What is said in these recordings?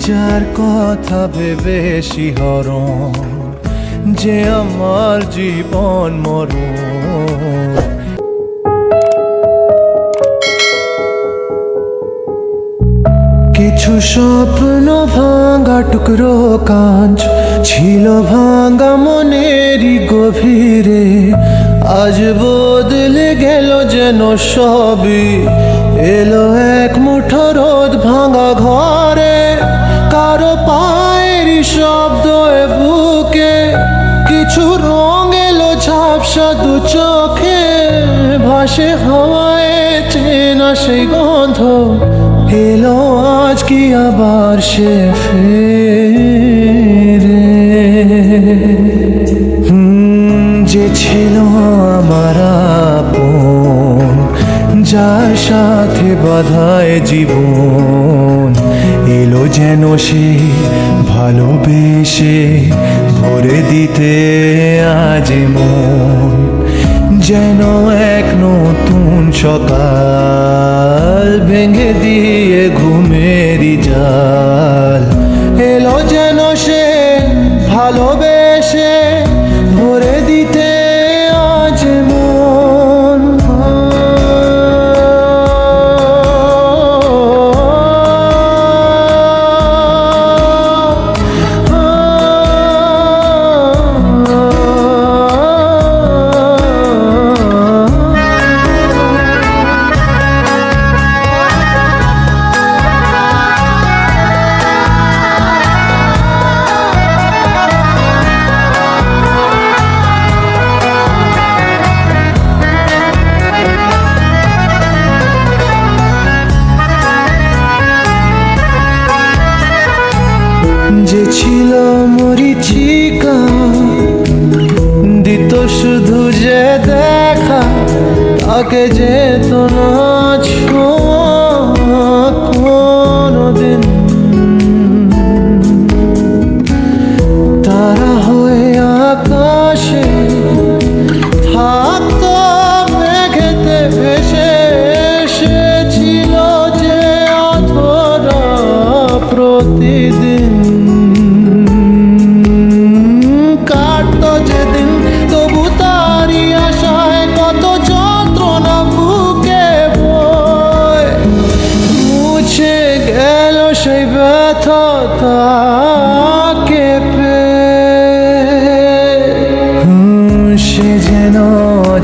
যার কথা ভেবে শিহরণ যে আমার জীবন মরণ। কিছু স্বপ্ন ভাঙা টুকরো কাঁচ ছিল ভাঙা মনেরই গভীরে, আজ বদলে গেল যেন সবই। এলো এক মুঠো রোদ ভাঙা ঘরে, কারো পায়ের শব্দ বুকে, কিছু রং এলো ঝাপসা দু চোখে, ভাসে হাওয়ায় চেনা সেই গন্ধ। এলো আজ কি আবার সে ফেরে? যে ছিল আমার আপন, যার সাথে বাঁধায় জীবন, এলো যেন সে ভালোবেসে ভরে দিতে আজ মন। যেন এক নতুন সকাল ভেঙে দিয়ে ঘুমেরই জাল, এলো যেন সে ভালোবেসে ভরে দিতে আজ মন। যে ছিল মরিচিকা, দিত শুধু যে দেখা, তাকে যেত না ছোঁয়া কোনোদিন। তারা হয়ে আকাশে থাকতো মেঘেতে ভেসে, এসেছিল যে অধরা প্রতিদিন। কাটতো যেদিন তবু তারই আশায় কত যন্ত্রণা বুকে বয়, মুছে গেল সেই ব্যথা তাকে পেয়ে। সে যেন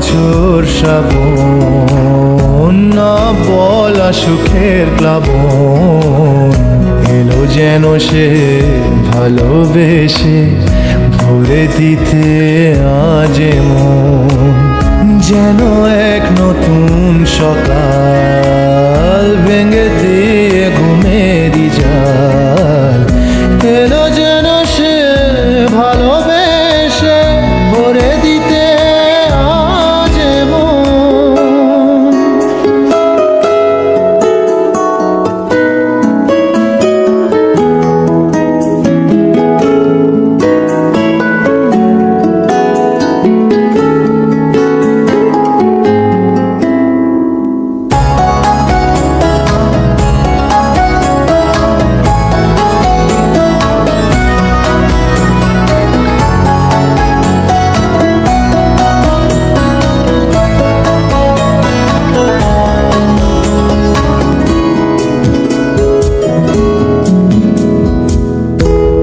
ঝোর শ্রাবণ, না বলা সুখের প্লাবন, এলো যেন সে ভালোবেসে ভরে দিতে আজ মন। যেন এক নতুন সকাল ভেঙে দিয়ে ঘুমেরই জাল, এলো যেন সে ভালোবেসে ভরে দিতে আজ মন।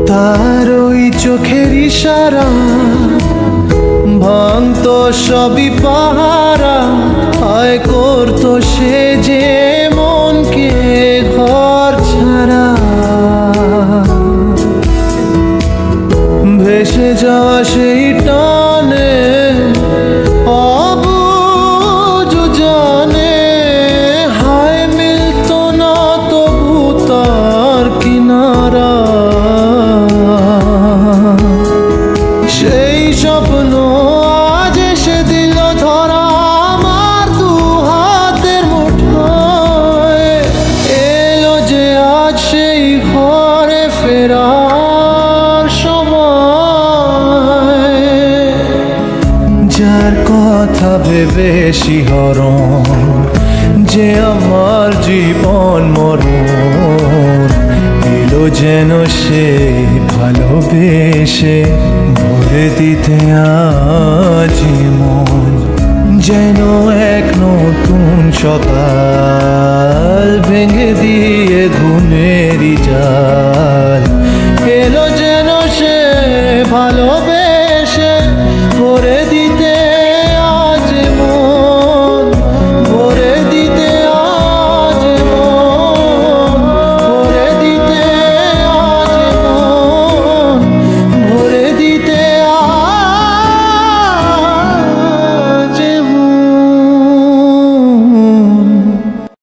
তার ওই চোখের ইশারা ভাঙতো সবই পাহারা, আয় করতো সে যে মনকে ঘর ছাড়া। ভেসে যাওয়া সেই টানে অবুঝ জানে, হায় মিলতো না তবু তার কিনারা। সেই স্বপ্ন আজ এসে দিল ধরা আমার দু হাতের মুঠোয়, এলো যে আজ সেই ঘরে ফেরার সময়। যার কথা ভেবে শিহরণ যে আমার জীবন মরণ, এলো যেন সে ভালোবেসে ভরে দিতে আজ মন, যেন এক নতুন সকাল ভেঙে দিয়ে ঘুম